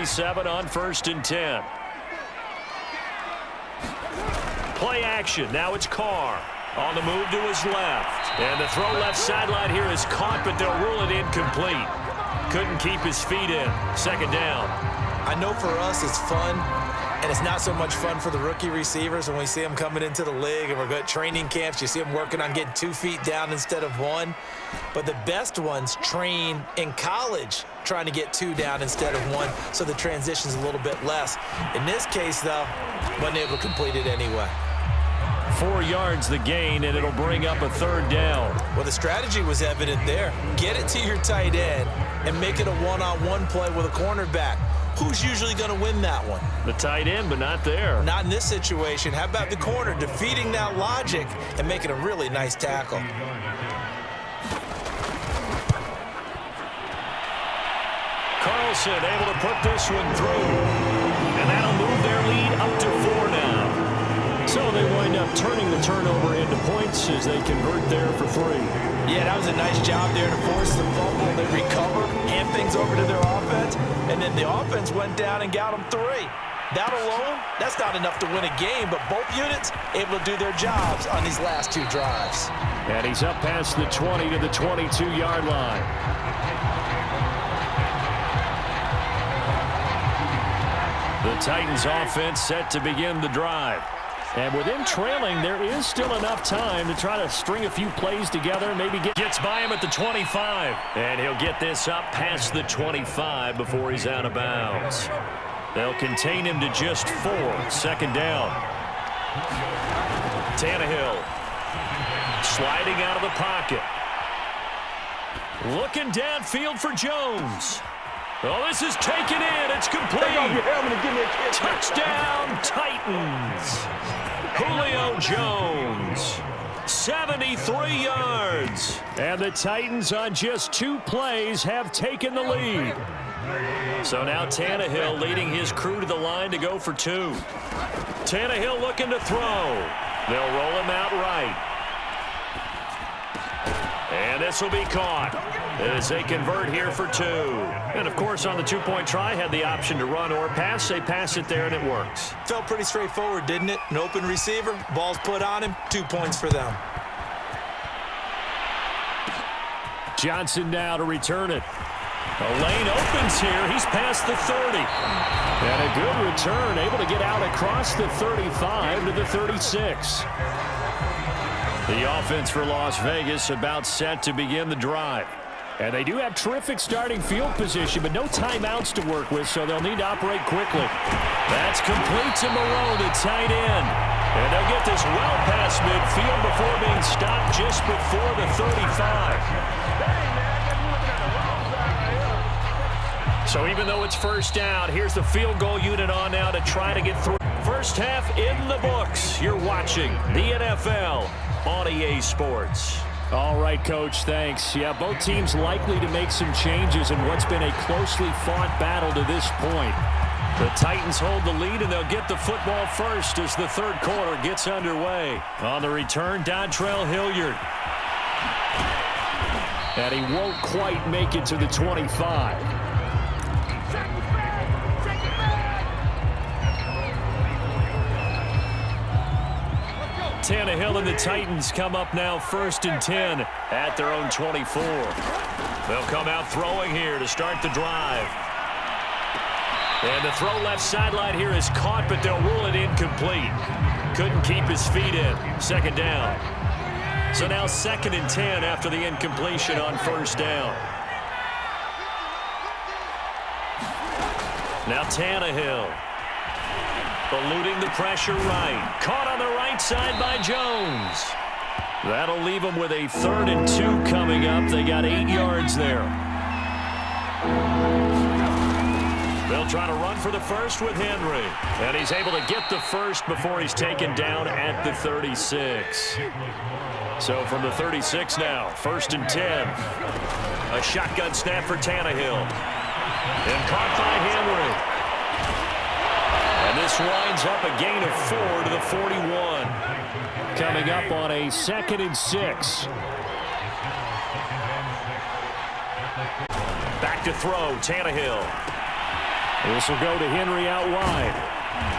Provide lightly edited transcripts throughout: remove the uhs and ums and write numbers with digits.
37 on 1st and 10. Play action. Now it's Carr. On the move to his left. And the throw left sideline here is caught, but they'll rule it incomplete. Couldn't keep his feet in. 2nd down. I know for us it's fun, and it's not so much fun for the rookie receivers when we see them coming into the league and we're going to training camps. You see them working on getting 2 feet down instead of 1. But the best ones train in college trying to get 2 down instead of 1, so the transition's a little bit less. In this case, though, wasn't able to complete it anyway. 4 yards the gain, and it'll bring up a 3rd down. Well, the strategy was evident there. Get it to your tight end and make it a one-on-one play with a cornerback. Who's usually going to win that one? The tight end, but not there. Not in this situation. How about the corner defeating that logic and making a really nice tackle? Carlson able to put this one through. And that'll move their lead up to 4 now. So they wind up turning the turnover into points as they convert there for 3. Yeah, that was a nice job there to force the fumble. They recover, hand things over to their offense, and then the offense went down and got them 3. That alone, that's not enough to win a game, but both units able to do their jobs on these last 2 drives. And he's up past the 20 to the 22-yard line. The Titans offense set to begin the drive. And with him trailing, there is still enough time to try to string a few plays together. Maybe gets by him at the 25. And he'll get this up past the 25 before he's out of bounds. They'll contain him to just 4. 2nd down. Tannehill sliding out of the pocket. Looking downfield for Jones. Oh, this is taken in. It's complete. Touchdown, Titans. Julio Jones, 73 yards. And the Titans on just 2 plays have taken the lead. So now Tannehill leading his crew to the line to go for 2. Tannehill looking to throw. They'll roll him out right. And this will be caught as they convert here for 2. And, of course, on the 2-point try, had the option to run or pass. They pass it there, and it works. Felt pretty straightforward, didn't it? An open receiver, ball's put on him, 2 points for them. Johnson now to return it. A lane opens here. He's past the 30. And a good return, able to get out across the 35 to the 36. The offense for Las Vegas about set to begin the drive. And they do have terrific starting field position, but no timeouts to work with, so they'll need to operate quickly. That's complete to Moreau, the tight end. And they'll get this well past midfield before being stopped just before the 35. So even though it's 1st down, here's the field goal unit on now to try to get through. First half in the books. You're watching the NFL on EA Sports. All right, Coach, thanks. Yeah, both teams likely to make some changes in what's been a closely fought battle to this point. The Titans hold the lead, and they'll get the football first as the 3rd quarter gets underway. On the return, Dontrell Hilliard. And he won't quite make it to the 25. Tannehill and the Titans come up now 1st and 10 at their own 24. They'll come out throwing here to start the drive. And the throw left sideline here is caught, but they'll rule it incomplete. Couldn't keep his feet in. 2nd down. So now 2nd and 10 after the incompletion on 1st down. Now Tannehill. Eluding the pressure right. Caught on the right side by Jones. That'll leave them with a 3rd and 2 coming up. They got 8 yards there. They'll try to run for the first with Henry. And he's able to get the first before he's taken down at the 36. So from the 36 now, 1st and 10. A shotgun snap for Tannehill. And caught by Henry. And this winds up a gain of 4 to the 41. Coming up on a 2nd and 6. Back to throw, Tannehill. This will go to Henry out wide.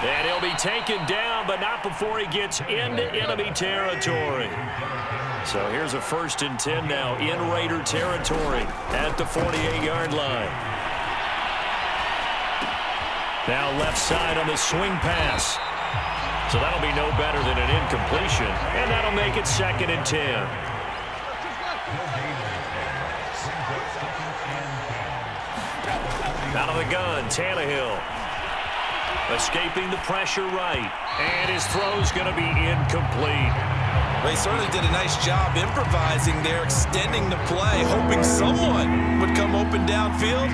And he'll be taken down, but not before he gets into enemy territory. So here's a 1st and 10 now in Raider territory at the 48-yard line. Now left side on the swing pass. So that'll be no better than an incompletion, and that'll make it 2nd and 10. Out of the gun, Tannehill. Escaping the pressure right. And his throw's going to be incomplete. They certainly did a nice job improvising there, extending the play, hoping someone would come open downfield,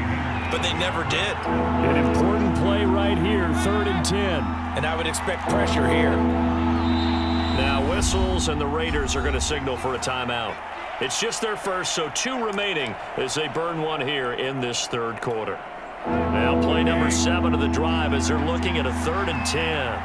but they never did. An important play right here, 3rd and 10. And I would expect pressure here. Now whistles, and the Raiders are going to signal for a timeout. It's just their first, so 2 remaining as they burn one here in this 3rd quarter. Now play number 7 of the drive as they're looking at a 3rd and 10.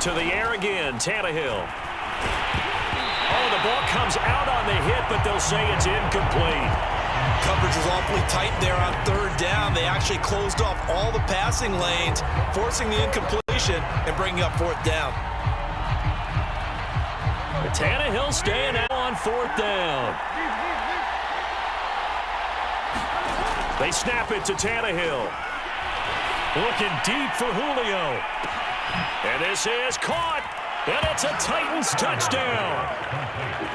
To the air again, Tannehill. Oh, the ball comes out on the hit, but they'll say it's incomplete. Coverage was awfully tight there on 3rd down. They actually closed off all the passing lanes, forcing the incompletion and bringing up 4th down. But Tannehill staying out on 4th down. They snap it to Tannehill. Looking deep for Julio. And this is caught, and it's a Titans touchdown.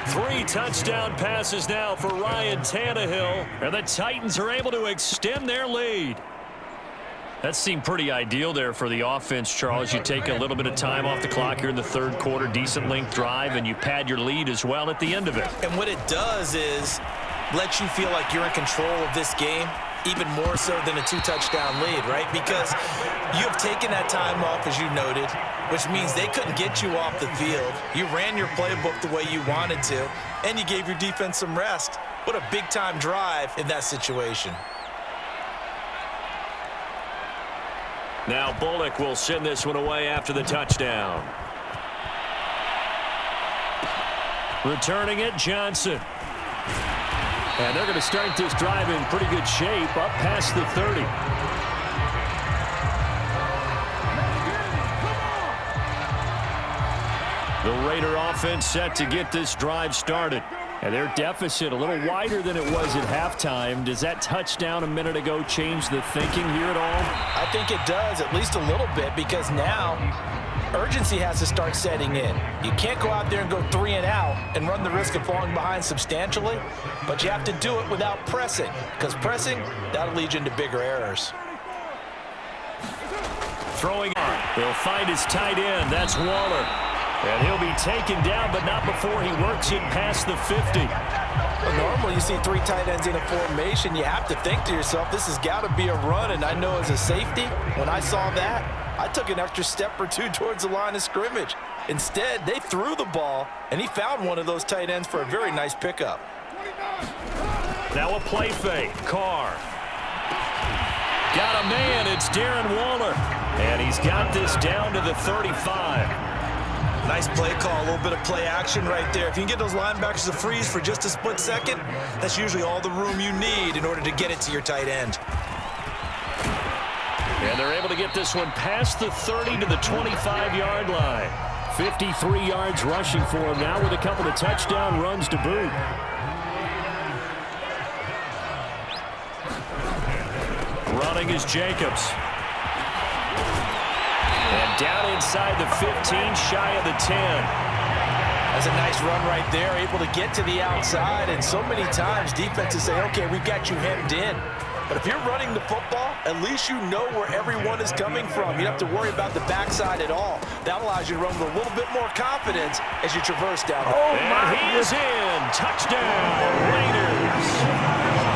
3 touchdown passes now for Ryan Tannehill, and the Titans are able to extend their lead. That seemed pretty ideal there for the offense, Charles. You take a little bit of time off the clock here in the 3rd quarter, decent length drive, and you pad your lead as well at the end of it. And what it does is let you feel like you're in control of this game, even more so than a 2-touchdown lead, right? Because you have taken that time off, as you noted, which means they couldn't get you off the field. You ran your playbook the way you wanted to, and you gave your defense some rest. What a big-time drive in that situation. Now Bullock will send this one away after the touchdown. Returning it, Johnson. And they're going to start this drive in pretty good shape, up past the 30. The Raider offense set to get this drive started. And their deficit a little wider than it was at halftime. Does that touchdown a minute ago change the thinking here at all? I think it does, at least a little bit, because now urgency has to start setting in. You can't go out there and go 3 and out and run the risk of falling behind substantially, but you have to do it without pressing, because pressing, that'll lead you into bigger errors. Throwing on. He'll find his tight end. That's Waller. And he'll be taken down, but not before he works it past the 50. Well, normally you see 3 tight ends in a formation. You have to think to yourself, this has got to be a run. And I know as a safety, when I saw that, I took an extra step or 2 towards the line of scrimmage. Instead, they threw the ball, and he found one of those tight ends for a very nice pickup. Now a play fake. Carr. Got a man. It's Darren Waller. And he's got this down to the 35. Nice play call, a little bit of play action right there. If you can get those linebackers to freeze for just a split second, that's usually all the room you need in order to get it to your tight end. And they're able to get this one past the 30 to the 25-yard line. 53 yards rushing for him now with a couple of touchdown runs to boot. Running is Jacobs. And down inside the 15, shy of the 10. That's a nice run right there, able to get to the outside. And so many times defenses say, okay, we've got you hemmed in. But if you're running the football, at least you know where everyone is coming from. You don't have to worry about the backside at all. That allows you to run with a little bit more confidence as you traverse down. And he is in. Touchdown, Raiders.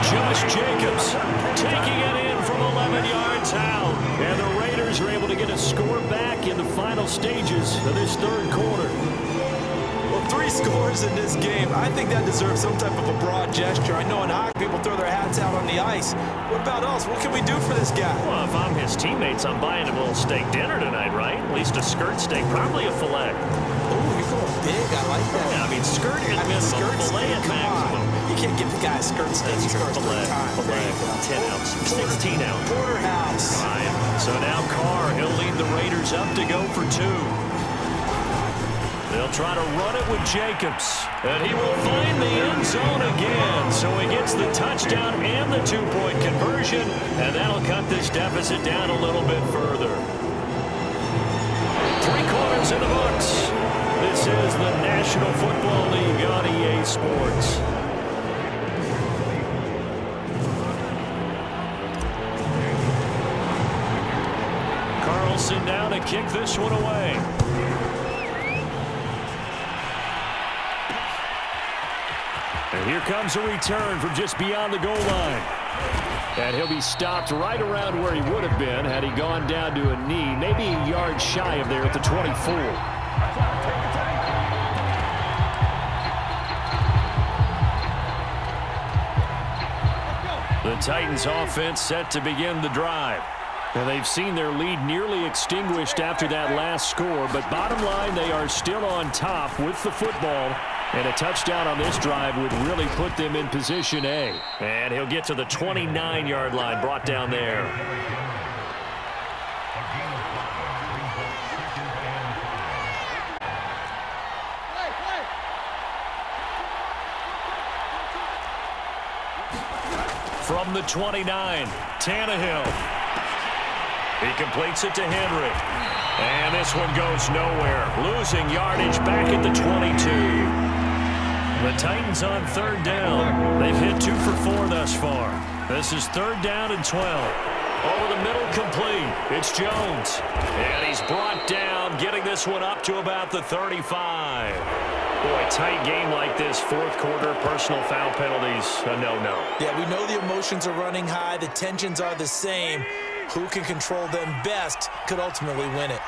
Josh Jacobs taking it in from 11 yards out. And the Raiders are able to get a score back in the final stages of this 3rd quarter. Well, 3 scores in this game. I think that deserves some type of a broad gesture. I know in hockey people throw their hats out on the ice, What about us? What can we do for this guy? Well, if I'm his teammates, I'm buying him a little steak dinner tonight, right? At least a skirt steak, probably a filet. Oh, you're going big. I like that. Yeah, I mean, skirt at minimum, filet at maximum. You can't give the guy a skirt steak. He scores 3 times. Filet, 10 ounce, 16 ounce. Porterhouse. So now Carr, he'll lead the Raiders up to go for 2. They'll try to run it with Jacobs. And he will find the end zone again. So he gets the touchdown and the 2-point conversion. And that'll cut this deficit down a little bit further. 3 quarters in the books. This is the National Football League on EA Sports. Carlson now to kick this one away. And here comes a return from just beyond the goal line. And he'll be stopped right around where he would have been had he gone down to a knee, maybe a yard shy of there at the 24. The Titans offense set to begin the drive. And they've seen their lead nearly extinguished after that last score, but bottom line, they are still on top with the football. And a touchdown on this drive would really put them in position A. And he'll get to the 29-yard line, brought down there. From the 29, Tannehill. He completes it to Henry. And this one goes nowhere. Losing yardage back at the 22. The Titans on 3rd down. They've hit 2 for 4 thus far. This is 3rd down and 12. Over the middle, complete. It's Jones. And he's brought down, getting this one up to about the 35. Boy, tight game like this, 4th quarter, personal foul penalties, a no-no. Yeah, we know the emotions are running high. The tensions are the same. Who can control them best could ultimately win it.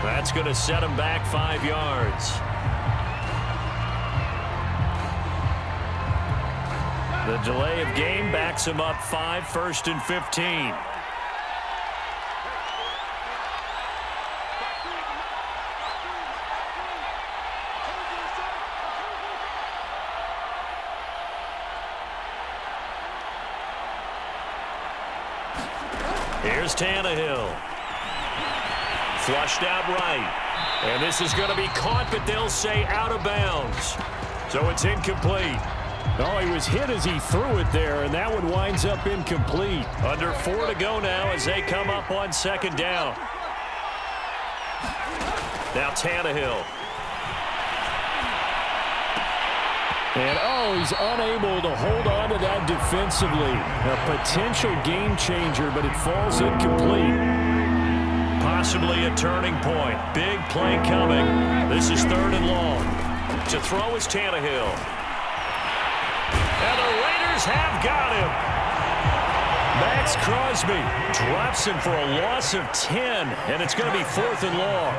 That's going to set him back 5 yards. The delay of game backs him up 5, 1st and 15. Here's Tannehill. Flushed out right. And this is going to be caught, but they'll say out of bounds. So it's incomplete. Oh, he was hit as he threw it there, and that one winds up incomplete. Under 4 to go now as they come up on 2nd down. Now Tannehill. And, oh, he's unable to hold on to that defensively. A potential game changer, but it falls incomplete. Possibly a turning point. Big play coming. This is 3rd and long. To throw is Tannehill. And the Raiders have got him. Max Crosby drops him for a loss of 10, and it's going to be 4th and long.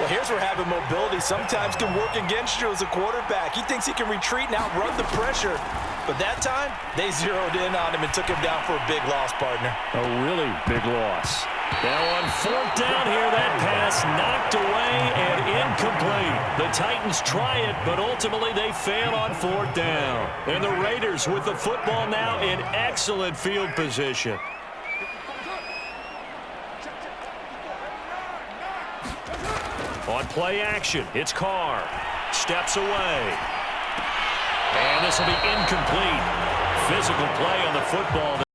Well, here's where having mobility sometimes can work against you as a quarterback. He thinks he can retreat and outrun the pressure. But that time, they zeroed in on him and took him down for a big loss, partner. A really big loss. Now on 4th down here, that pass knocked away and incomplete. The Titans try it, but ultimately they fail on 4th down. And the Raiders with the football now in excellent field position. On play action, it's Carr. Steps away. And this will be incomplete. Physical play on the football.